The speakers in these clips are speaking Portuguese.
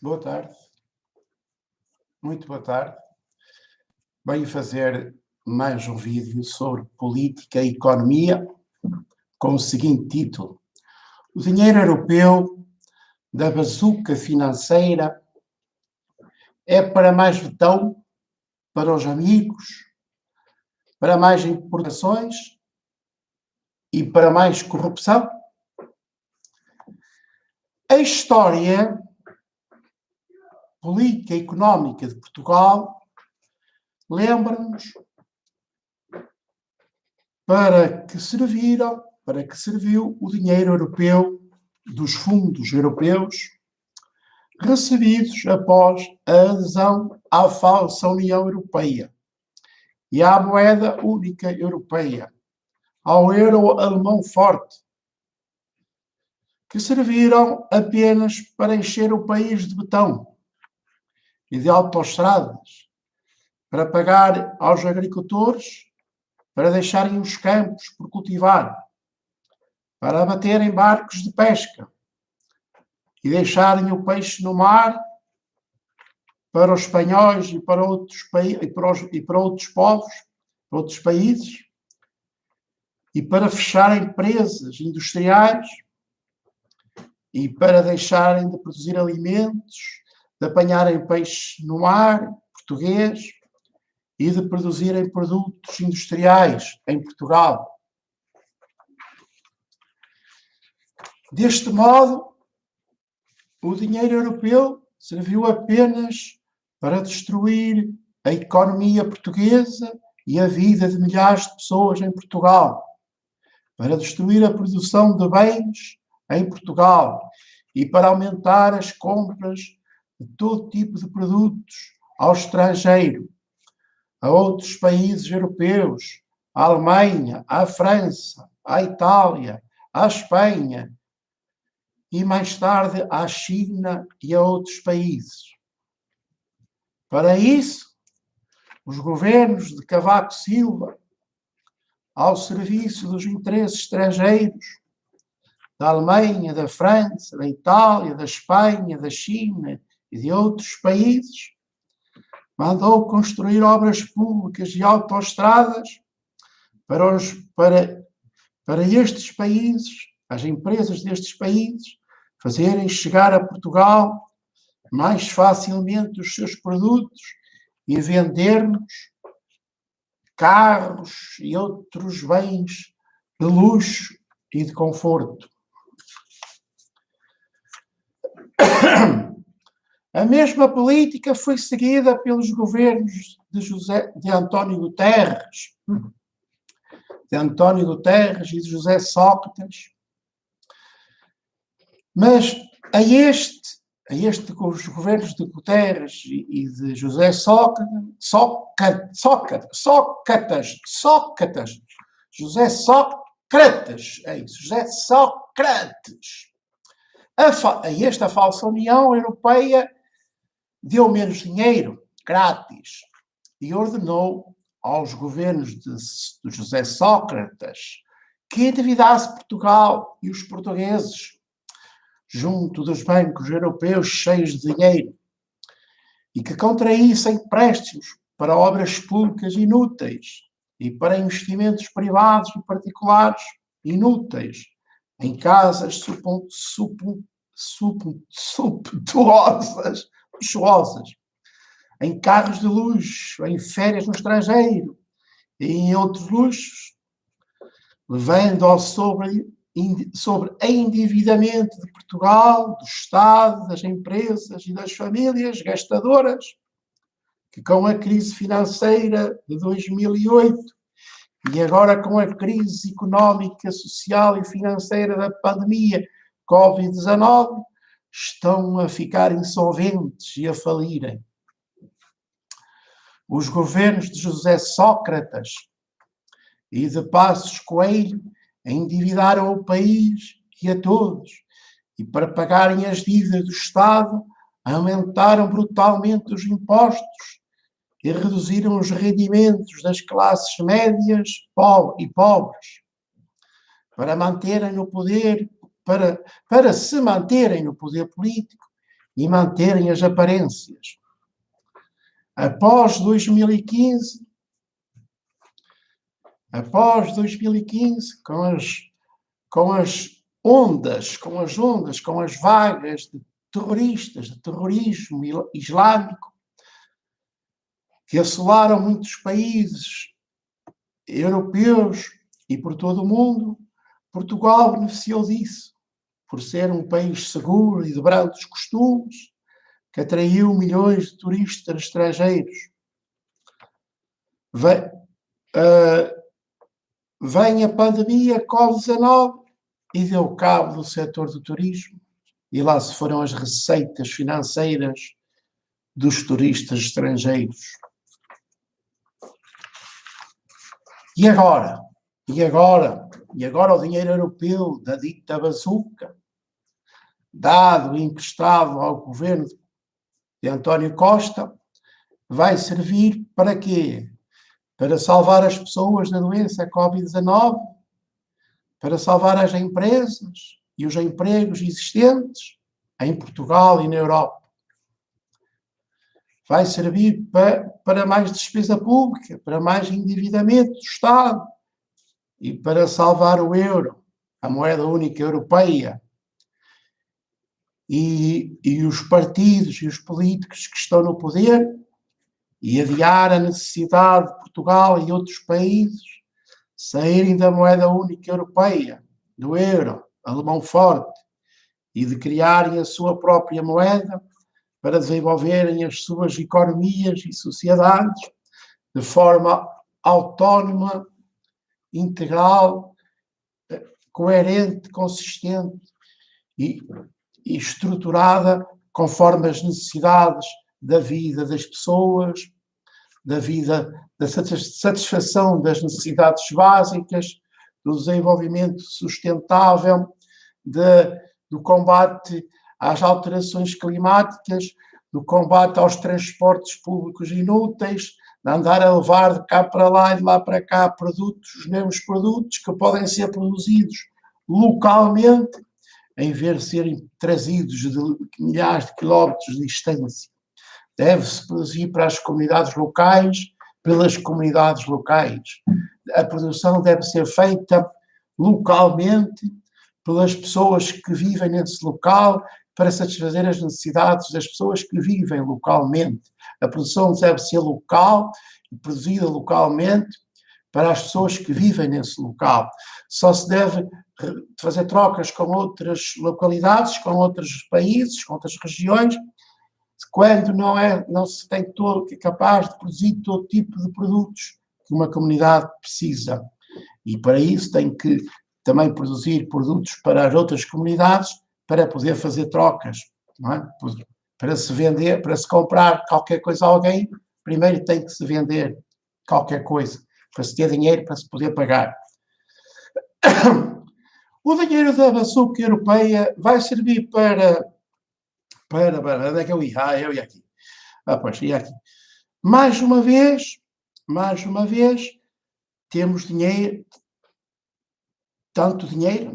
Boa tarde, muito boa tarde. Venho fazer mais um vídeo sobre política e economia com o seguinte título: o dinheiro europeu da bazuca financeira é para mais betão, para os amigos, para mais importações e para mais corrupção? A história política e económica de Portugal lembra-nos para que serviu o dinheiro europeu dos fundos europeus recebidos após a adesão à falsa União Europeia e à moeda única europeia, ao euro alemão forte, que serviram apenas para encher o país de betão e de autoestradas, para pagar aos agricultores para deixarem os campos por cultivar, para abaterem barcos de pesca e deixarem o peixe no mar para os espanhóis e para outros povos, para outros países, e para fechar empresas industriais e para deixarem de produzir alimentos, de apanharem peixe no mar português e de produzirem produtos industriais em Portugal. Deste modo, o dinheiro europeu serviu apenas para destruir a economia portuguesa e a vida de milhares de pessoas em Portugal, para destruir a produção de bens em Portugal e para aumentar as compras de todo tipo de produtos ao estrangeiro, a outros países europeus, à Alemanha, à França, à Itália, à Espanha e mais tarde à China e a outros países. Para isso, os governos de Cavaco Silva, ao serviço dos interesses estrangeiros da Alemanha, da França, da Itália, da Espanha, da China e de outros países, mandou construir obras públicas e autoestradas para estes países, as empresas destes países, fazerem chegar a Portugal mais facilmente os seus produtos e vender-nos carros e outros bens de luxo e de conforto. A mesma política foi seguida pelos governos de António Guterres e de José Sócrates, mas a os governos de Guterres e de José José Sócrates, é isso, José Sócrates, a esta falsa União Europeia deu menos dinheiro, grátis, e ordenou aos governos de José Sócrates que endividasse Portugal e os portugueses junto dos bancos europeus cheios de dinheiro e que contraíssem empréstimos para obras públicas inúteis e para investimentos privados e particulares inúteis em casas luxuosas, em carros de luxo, em férias no estrangeiro e em outros luxos, levando sobre endividamento de Portugal, do Estado, das empresas e das famílias gastadoras, que com a crise financeira de 2008 e agora com a crise económica, social e financeira da pandemia Covid-19, estão a ficar insolventes e a falirem. Os governos de José Sócrates e de Passos Coelho endividaram o país e a todos, e para pagarem as dívidas do Estado, aumentaram brutalmente os impostos e reduziram os rendimentos das classes médias e pobres, para se manterem no poder político e manterem as aparências. Após 2015, com as ondas, com as vagas de terroristas, de terrorismo islâmico, que assolaram muitos países europeus e por todo o mundo, Portugal beneficiou disso, por ser um país seguro e de brandos costumes, que atraiu milhões de turistas estrangeiros. Vem a pandemia Covid-19 e deu cabo do setor do turismo, e lá se foram as receitas financeiras dos turistas estrangeiros. E agora o dinheiro europeu da dita bazuca, dado e emprestado ao governo de António Costa, vai servir para quê? Para salvar as pessoas da doença Covid-19, para salvar as empresas e os empregos existentes em Portugal e na Europa. Vai servir para mais despesa pública, para mais endividamento do Estado e para salvar o euro, a moeda única europeia. E os partidos e os políticos que estão no poder, e adiar a necessidade de Portugal e outros países saírem da moeda única europeia, do euro, alemão forte, e de criarem a sua própria moeda para desenvolverem as suas economias e sociedades de forma autónoma, integral, coerente, consistente e estruturada conforme as necessidades da vida das pessoas, da satisfação das necessidades básicas, do desenvolvimento sustentável, do combate às alterações climáticas, do combate aos transportes públicos inúteis, de andar a levar de cá para lá e de lá para cá os mesmos produtos que podem ser produzidos localmente, em vez de serem trazidos de milhares de quilómetros de distância. Deve-se produzir para as comunidades locais, pelas comunidades locais. A produção deve ser feita localmente, pelas pessoas que vivem nesse local, para satisfazer as necessidades das pessoas que vivem localmente. A produção deve ser local e produzida localmente para as pessoas que vivem nesse local. Só se deve fazer trocas com outras localidades, com outros países, com outras regiões, quando não se tem capaz de produzir todo tipo de produtos que uma comunidade precisa. E para isso tem que também produzir produtos para as outras comunidades para poder fazer trocas, não é? Para se vender, para se comprar qualquer coisa a alguém, primeiro tem que se vender qualquer coisa, para se ter dinheiro para se poder pagar. O dinheiro da bazuca europeia vai servir para onde é que eu ia? Eu ia aqui. Pois, ia aqui. Mais uma vez, temos dinheiro, tanto dinheiro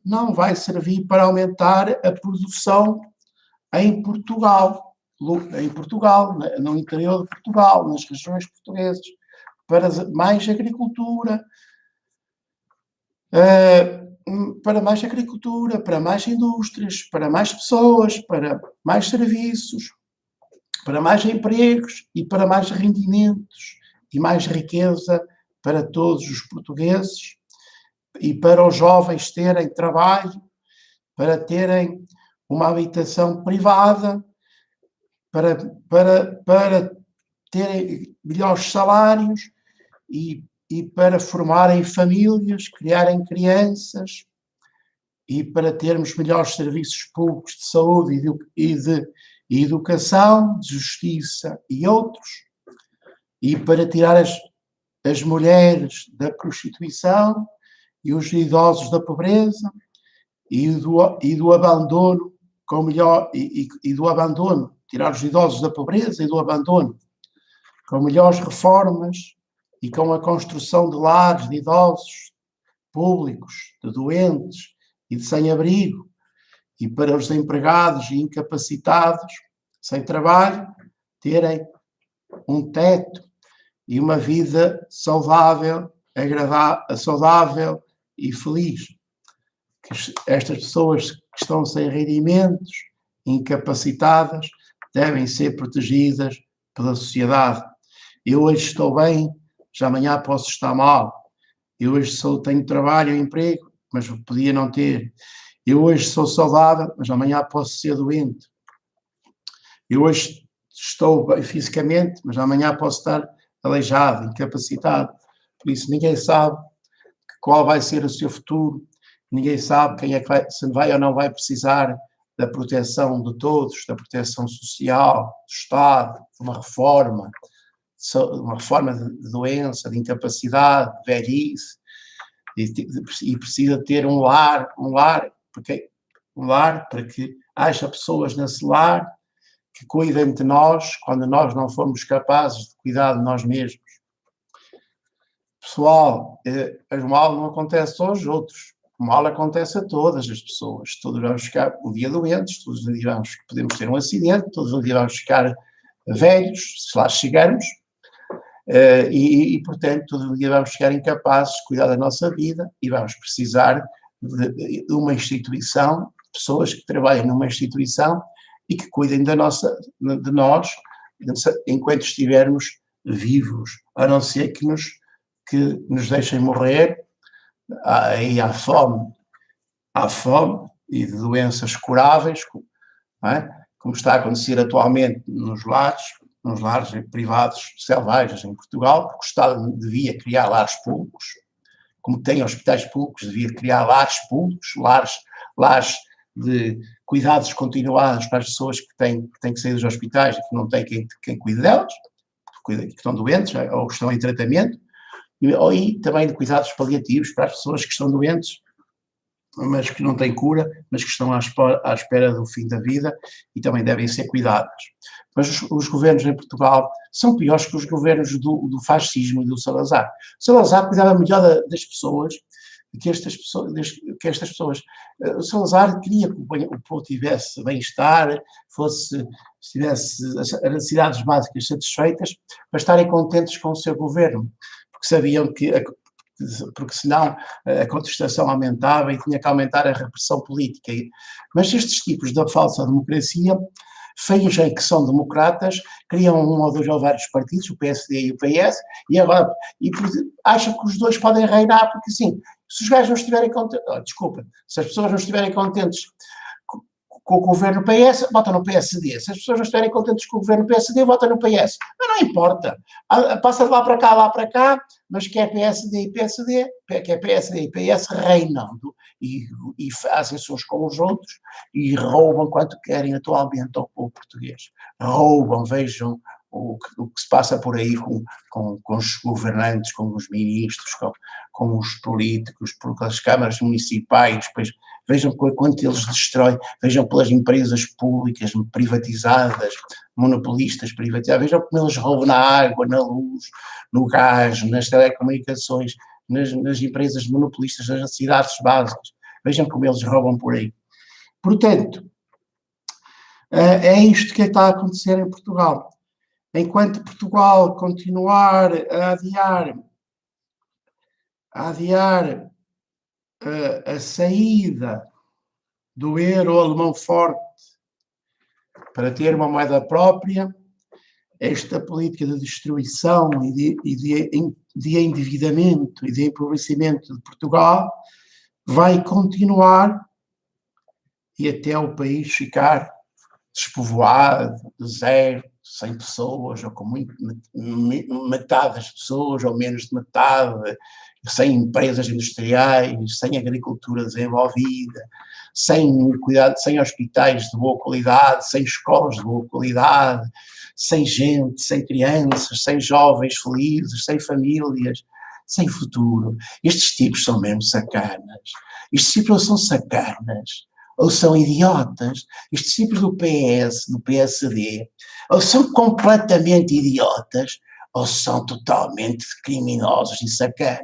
não vai servir para aumentar a produção em Portugal, no interior de Portugal, nas regiões portuguesas, para mais agricultura, para mais indústrias, para mais pessoas, para mais serviços, para mais empregos e para mais rendimentos e mais riqueza para todos os portugueses e para os jovens terem trabalho, para terem uma habitação privada, para terem melhores salários e para formarem famílias, criarem crianças e para termos melhores serviços públicos de saúde e de educação, de justiça e outros, e para tirar as mulheres da prostituição e os idosos da pobreza e do abandono, do abandono, tirar os idosos da pobreza e do abandono, com melhores reformas e com a construção de lares de idosos públicos, de doentes e de sem-abrigo, e para os empregados e incapacitados, sem trabalho, terem um teto e uma vida saudável, saudável e feliz. Que estas pessoas que estão sem rendimentos, incapacitadas, devem ser protegidas pela sociedade. Eu hoje estou bem, já amanhã posso estar mal. Eu hoje tenho trabalho e emprego, mas podia não ter. Eu hoje sou saudável, mas amanhã posso ser doente. Eu hoje estou bem fisicamente, mas amanhã posso estar aleijado, incapacitado. Por isso ninguém sabe qual vai ser o seu futuro, ninguém sabe quem é que se vai ou não vai precisar da proteção de todos, da proteção social, do Estado, de uma reforma de doença, de incapacidade, de velhice, e precisa ter um lar para que haja pessoas nesse lar que cuidem de nós quando nós não formos capazes de cuidar de nós mesmos. Pessoal, o mal não acontece só aos outros, o mal acontece a todas as pessoas. Todos vamos ficar um dia doentes, todos um dia podemos ter um acidente, todos um dia vamos ficar velhos, se lá chegarmos, portanto, todos um dia vamos ficar incapazes de cuidar da nossa vida e vamos precisar de uma instituição, de pessoas que trabalhem numa instituição e que cuidem de nós enquanto estivermos vivos, a não ser que nos deixem morrer. Aí há fome e de doenças curáveis, como está a acontecer atualmente nos lares privados selvagens em Portugal, porque o Estado devia criar lares públicos, como tem hospitais públicos, devia criar lares públicos, lares de cuidados continuados para as pessoas que têm que sair dos hospitais e que não têm quem cuide delas, que estão doentes ou que estão em tratamento, e também de cuidados paliativos para as pessoas que estão doentes, mas que não têm cura, mas que estão à espera do fim da vida e também devem ser cuidadas. Mas os governos em Portugal são piores que os governos do fascismo e do Salazar. O Salazar cuidava melhor das pessoas que estas pessoas. O Salazar queria que o povo tivesse bem-estar, tivesse as necessidades básicas satisfeitas, para estarem contentes com o seu governo, porque sabiam porque senão a contestação aumentava e tinha que aumentar a repressão política. Mas estes tipos da falsa democracia fingem que são democratas, criam um ou dois ou vários partidos, o PSD e o PS, e agora acham que os dois podem reinar, porque assim, se os gajos não estiverem contentes, se as pessoas não estiverem contentes com o governo PS, votam no PSD. Se as pessoas não estiverem contentes com o governo PSD, votam no PS. Mas não importa. Passa de lá para cá, mas quer PSD e PSD, quer PSD e PS reinam e fazem-se uns com os outros e roubam quanto querem atualmente ao povo português. Roubam, vejam o que se passa por aí com os governantes, com os ministros, com os políticos, por as câmaras municipais, pois vejam quanto eles destroem, vejam pelas empresas públicas privatizadas, monopolistas privatizadas, vejam como eles roubam na água, na luz, no gás, nas telecomunicações, nas empresas monopolistas, nas necessidades básicas, vejam como eles roubam por aí. Portanto, é isto que está a acontecer em Portugal. Enquanto Portugal continuar a adiar a saída do euro alemão forte para ter uma moeda própria, esta política de destruição e de endividamento e de empobrecimento de Portugal vai continuar e até o país ficar despovoado, deserto, sem pessoas, ou com metade das pessoas, ou menos de metade, sem empresas industriais, sem agricultura desenvolvida, sem cuidado, sem hospitais de boa qualidade, sem escolas de boa qualidade, sem gente, sem crianças, sem jovens felizes, sem famílias, sem futuro. Estes tipos são mesmo sacanas. Estes tipos são sacanas. Ou são idiotas, estes tipos do PS, do PSD, ou são completamente idiotas, ou são totalmente criminosos e sacanas,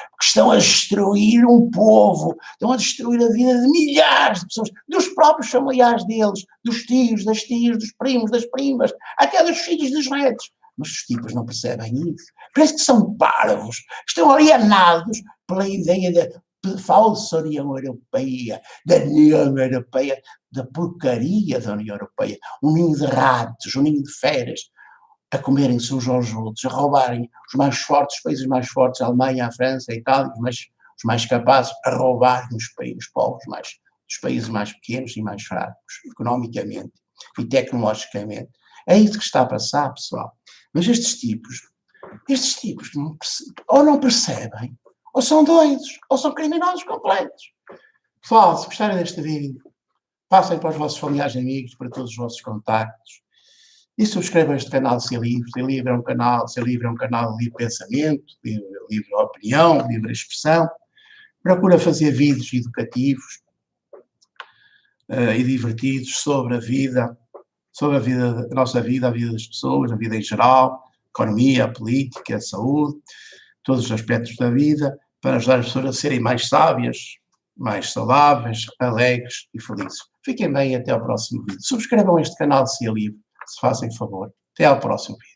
porque estão a destruir um povo, estão a destruir a vida de milhares de pessoas, dos próprios familiares deles, dos tios, das tias, dos primos, das primas, até dos filhos dos netos. Mas os tipos não percebem isso. Parece que são parvos, estão alienados pela ideia da falsa União Europeia, da União Europeia, da porcaria da União Europeia, um ninho de ratos, um ninho de feras, a comerem-se uns aos outros, a roubarem os mais fortes, os países mais fortes, a Alemanha, a França, a Itália, os mais capazes, a roubarem os povos dos países mais pequenos e mais fracos, economicamente e tecnologicamente. É isso que está a passar, pessoal. Mas estes tipos ou não percebem, ou são doidos, ou são criminosos completos. Pessoal, se gostarem deste vídeo, passem para os vossos familiares e amigos, para todos os vossos contactos. E subscrevam este canal Se é Livre. Se é Livre é um canal, Se é Livre é um canal de livre pensamento, livre opinião, livre expressão. Procura fazer vídeos educativos e divertidos sobre a nossa vida, a vida das pessoas, a vida em geral, economia, a política, a saúde, todos os aspectos da vida, para ajudar as pessoas a serem mais sábias, mais saudáveis, alegres e felizes. Fiquem bem e até ao próximo vídeo. Subscrevam este canal Se é Livre, se fazem favor. Até ao próximo vídeo.